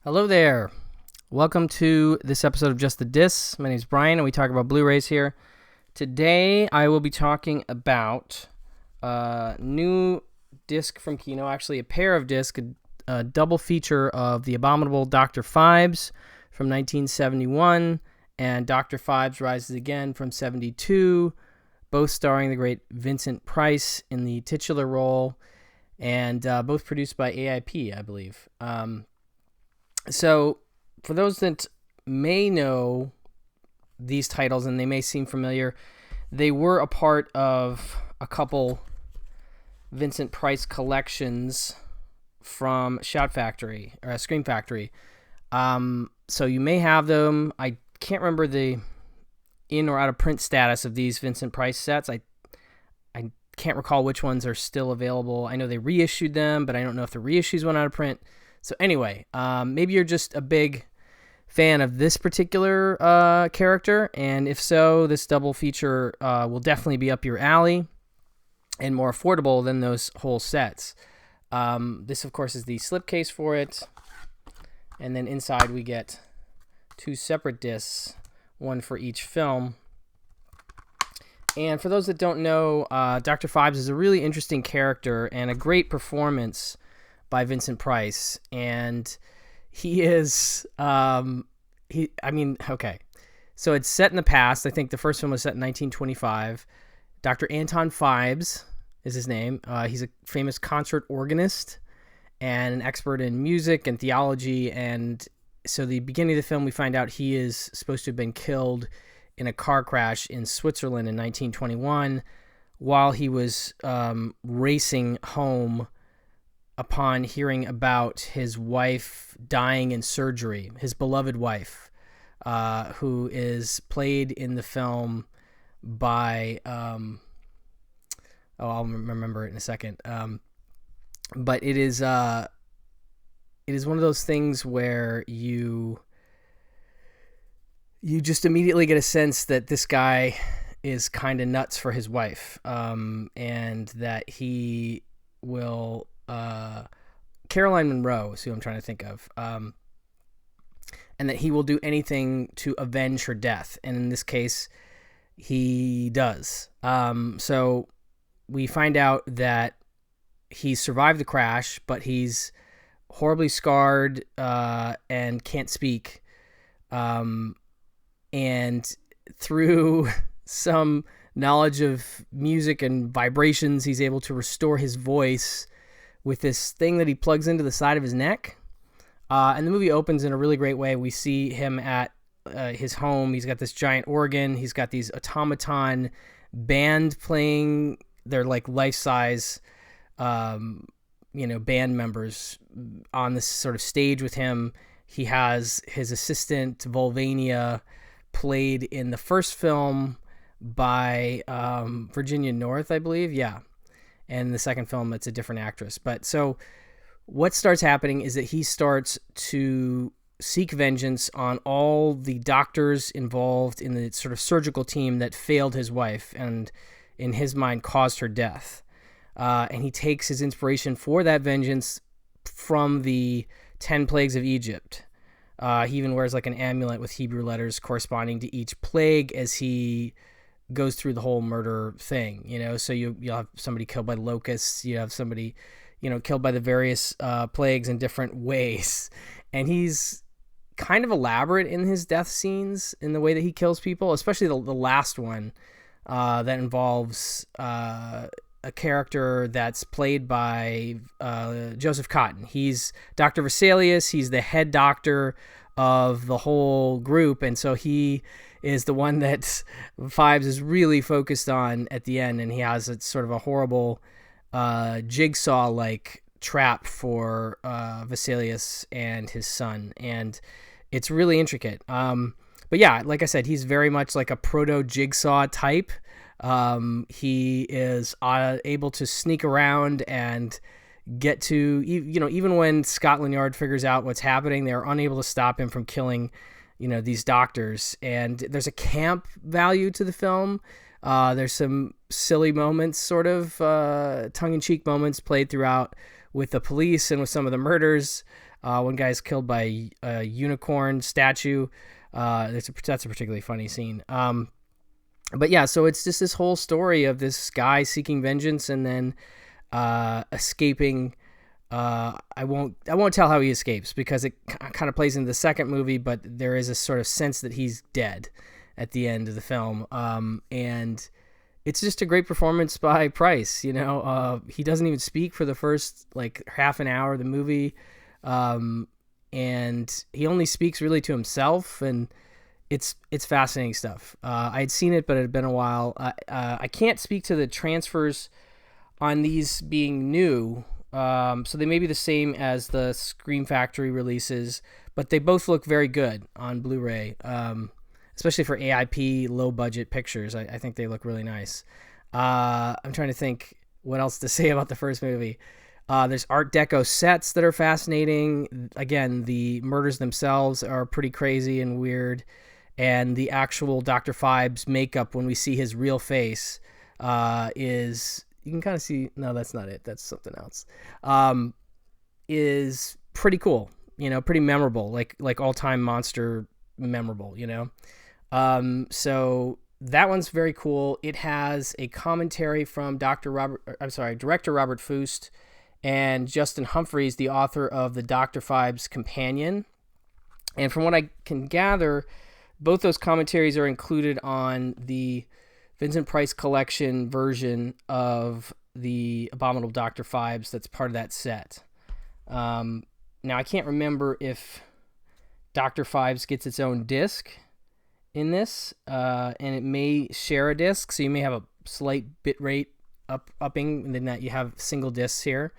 Hello there. Welcome to this episode of Just the Discs. My name is Brian, and we talk about Blu-rays here. Today, I will be talking about a new disc from Kino, actually a pair of discs, a double feature of The Abominable Dr. Phibes from 1971 and Dr. Phibes Rises Again from 72, both starring the great Vincent Price in the titular role, and both produced by AIP, I believe. So, for those that may know these titles and they may seem familiar, they were a part of a couple Vincent Price collections from Shout Factory or Scream Factory. So you may have them. I can't remember the in or out of print status of these Vincent Price sets. I can't recall which ones are still available. I know they reissued them, but I don't know if the reissues went out of print. So anyway, maybe you're just a big fan of this particular character, and if so, this double feature will definitely be up your alley and more affordable than those whole sets. This, of course, is the slipcase for it, and then inside we get two separate discs, one for each film. And for those that don't know, Dr. Phibes is a really interesting character and a great performance by Vincent Price, and he is okay, so it's set in the past. I think the first film was set in 1925. Dr. Anton Phibes is his name. He's a famous concert organist and an expert in music and theology, and so the beginning of the film we find out he is supposed to have been killed in a car crash in Switzerland in 1921 while he was racing home upon hearing about his wife dying in surgery, his beloved wife, who is played in the film by, I'll remember it in a second. But it is one of those things where you just immediately get a sense that this guy is kind of nuts for his wife, and that he will... Caroline Monroe is who I'm trying to think of, and that he will do anything to avenge her death, and in this case, he does. So we find out that he survived the crash, but he's horribly scarred and can't speak, and through some knowledge of music and vibrations, he's able to restore his voice with this thing that he plugs into the side of his neck. And the movie opens in a really great way. We see him at his home. He's got this giant organ. He's got these automaton band playing. They're like life-size, band members on this sort of stage with him. He has his assistant, Volvania, played in the first film by Virginia North, I believe. Yeah. And the second film, it's a different actress. But so what starts happening is that he starts to seek vengeance on all the doctors involved in the sort of surgical team that failed his wife and, in his mind, caused her death. And he takes his inspiration for that vengeance from the 10 plagues of Egypt. He even wears like an amulet with Hebrew letters corresponding to each plague as he goes through the whole murder thing, so you'll have somebody killed by locusts, you have somebody, killed by the various plagues in different ways, and he's kind of elaborate in his death scenes in the way that he kills people, especially the last one that involves a character that's played by Joseph Cotton. He's Dr. Vesalius. He's the head doctor of the whole group, and so he is the one that Phibes is really focused on at the end, and he has a sort of a horrible jigsaw-like trap for Vesalius and his son, and it's really intricate. But yeah, like I said, he's very much like a proto-jigsaw type. He is able to sneak around and get to, even when Scotland Yard figures out what's happening, they're unable to stop him from killing these doctors. And there's a camp value to the film. There's some silly moments, sort of tongue-in-cheek moments played throughout with the police and with some of the murders. One guy is killed by a unicorn statue. That's a particularly funny scene. But yeah, so it's just this whole story of this guy seeking vengeance and then escaping. I won't tell how he escapes because it kind of plays into the second movie, but there is a sort of sense that he's dead at the end of the film. And it's just a great performance by Price. You know, he doesn't even speak for the first like half an hour of the movie. And he only speaks really to himself, and it's fascinating stuff. I had seen it, but it had been a while. I can't speak to the transfers on these being new. So they may be the same as the Scream Factory releases, but they both look very good on Blu-ray, especially for AIP low-budget pictures. I think they look really nice. I'm trying to think what else to say about the first movie. There's Art Deco sets that are fascinating. Again, the murders themselves are pretty crazy and weird, and the actual Dr. Phibes makeup when we see his real face is... You can kind of see, no, that's not it. That's something else. Is pretty cool, you know, pretty memorable, like all-time monster memorable, you know. So that one's very cool. It has a commentary from director Robert Fust and Justin Humphreys, the author of the Dr. Phibes Companion. And from what I can gather, both those commentaries are included on the Vincent Price collection version of the Abominable Dr. Phibes that's part of that set. Now, I can't remember if Dr. Phibes gets its own disc in this, and it may share a disc, so you may have a slight bit rate upping, and then that you have single discs here.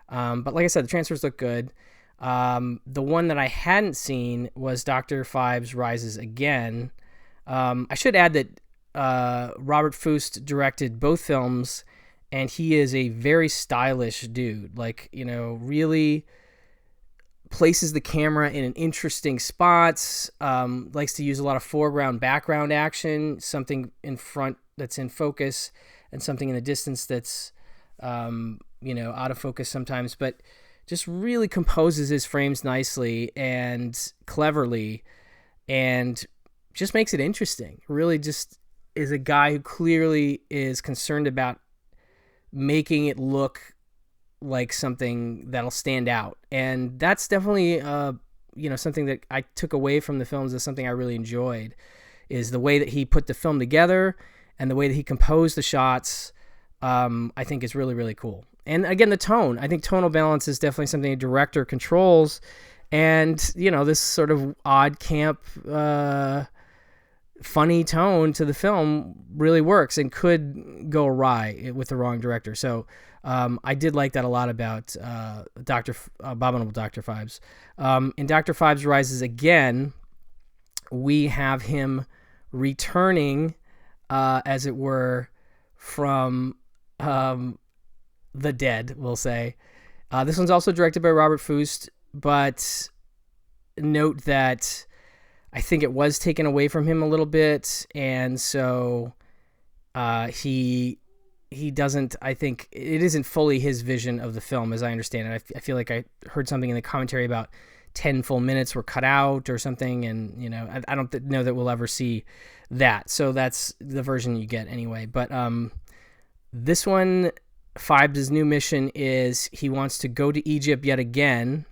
But like I said, the transfers look good. The one that I hadn't seen was Dr. Phibes Rises Again. I should add that Robert Fust directed both films, and he is a very stylish dude. Like, you know, really places the camera in an interesting spots, likes to use a lot of foreground background action, something in front that's in focus and something in the distance that's you know, out of focus sometimes, but just really composes his frames nicely and cleverly and just makes it interesting. Really just is a guy who clearly is concerned about making it look like something that'll stand out. And that's definitely, you know, something that I took away from the films as something I really enjoyed, is the way that he put the film together and the way that he composed the shots. I think is really, really cool. And again, the tone, I think tonal balance is definitely something a director controls. And, you know, this sort of odd camp, funny tone to the film really works and could go awry with the wrong director. So I did like that a lot about Abominable Dr. Phibes. In Dr. Phibes Rises Again, we have him returning, as it were, from the dead, we'll say. This one's also directed by Robert Fust, but note that I think it was taken away from him a little bit, and so he doesn't, I think, it isn't fully his vision of the film as I understand it. I feel like I heard something in the commentary about 10 full minutes were cut out or something, and, you know, I don't know that we'll ever see that, so that's the version you get anyway. But this one, Phibes' new mission is he wants to go to Egypt yet again,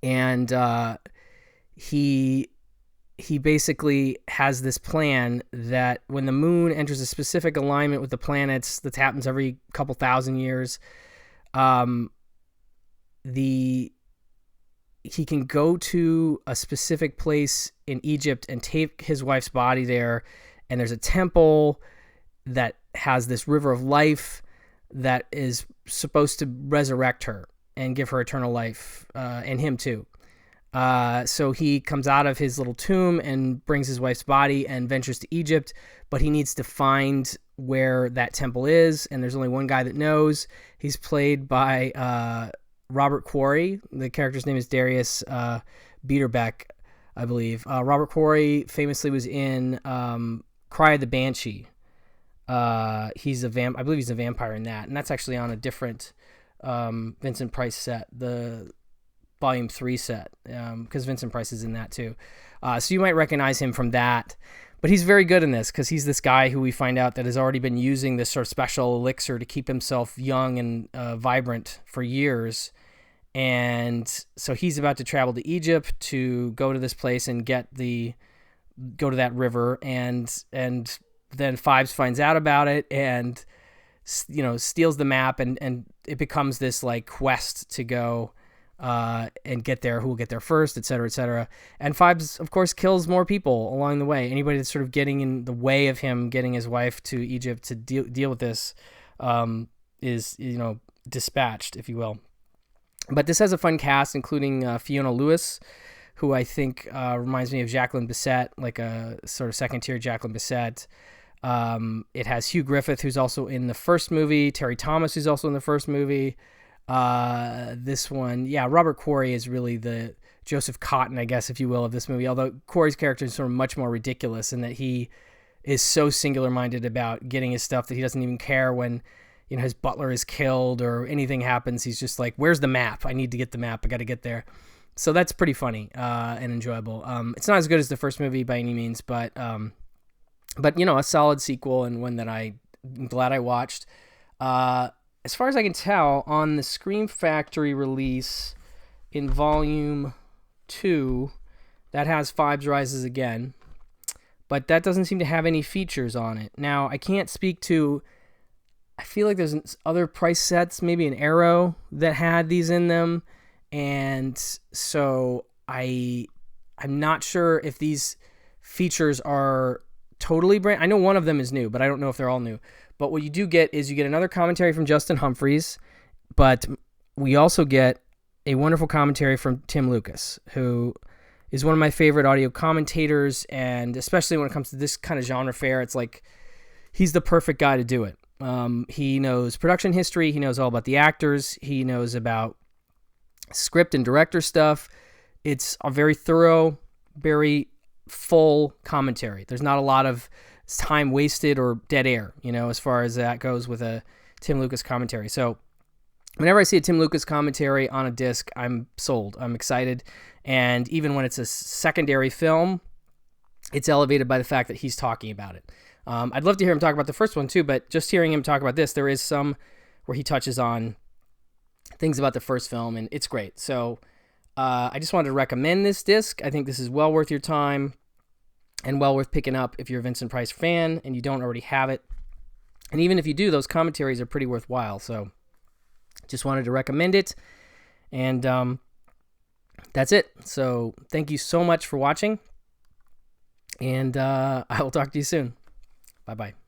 and he basically has this plan that when the moon enters a specific alignment with the planets, that happens every couple thousand years, he can go to a specific place in Egypt and take his wife's body there, and there's a temple that has this river of life that is supposed to resurrect her and give her eternal life, and him too. So he comes out of his little tomb and brings his wife's body and ventures to Egypt, but he needs to find where that temple is, and there's only one guy that knows. He's played by Robert Quarry. The character's name is Darius Biederbeck, I believe. Robert Quarry famously was in Cry of the Banshee. I believe he's a vampire in that, and that's actually on a different Vincent Price set. The Volume 3 set, because Vincent Price is in that too. So you might recognize him from that. But he's very good in this because he's this guy who we find out that has already been using this sort of special elixir to keep himself young and vibrant for years. And so he's about to travel to Egypt to go to this place and go to that river. And then Phibes finds out about it and, steals the map. And it becomes this like quest to go and get there, who will get there first, et cetera, et cetera. And Phibes, of course, kills more people along the way. Anybody that's sort of getting in the way of him getting his wife to Egypt to deal with this is, dispatched, if you will. But this has a fun cast, including Fiona Lewis, who I think reminds me of Jacqueline Bisset, like a sort of second-tier Jacqueline Bisset. It has Hugh Griffith, who's also in the first movie, Terry Thomas, who's also in the first movie. This one, Robert Quarry is really the Joseph Cotton, I guess, if you will, of this movie. Although Quarry's character is sort of much more ridiculous in that he is so singular-minded about getting his stuff that he doesn't even care when, his butler is killed or anything happens. He's just like, "Where's the map? I need to get the map. I got to get there." So that's pretty funny and enjoyable. It's not as good as the first movie by any means, but a solid sequel and one that I'm glad I watched. As far as I can tell, on the Scream Factory release in Volume 2, that has Phibes Rises Again, but that doesn't seem to have any features on it. Now, I can't speak to... I feel like there's other price sets, maybe an Arrow, that had these in them, and so I'm not sure if these features are totally brand... I know one of them is new, but I don't know if they're all new. But what you do get is you get another commentary from Justin Humphries, but we also get a wonderful commentary from Tim Lucas, who is one of my favorite audio commentators, and especially when it comes to this kind of genre fare, it's like he's the perfect guy to do it. He knows production history, he knows all about the actors, he knows about script and director stuff. It's a very thorough, very full commentary. There's not a lot of time wasted or dead air, as far as that goes with a Tim Lucas commentary. So whenever I see a Tim Lucas commentary on a disc, I'm sold. I'm excited. And even when it's a secondary film, it's elevated by the fact that he's talking about it. I'd love to hear him talk about the first one too, but just hearing him talk about this, there is some where he touches on things about the first film, and it's great. So I just wanted to recommend this disc. I think this is well worth your time and well worth picking up if you're a Vincent Price fan and you don't already have it. And even if you do, those commentaries are pretty worthwhile. So just wanted to recommend it. And that's it. So thank you so much for watching. And I will talk to you soon. Bye-bye.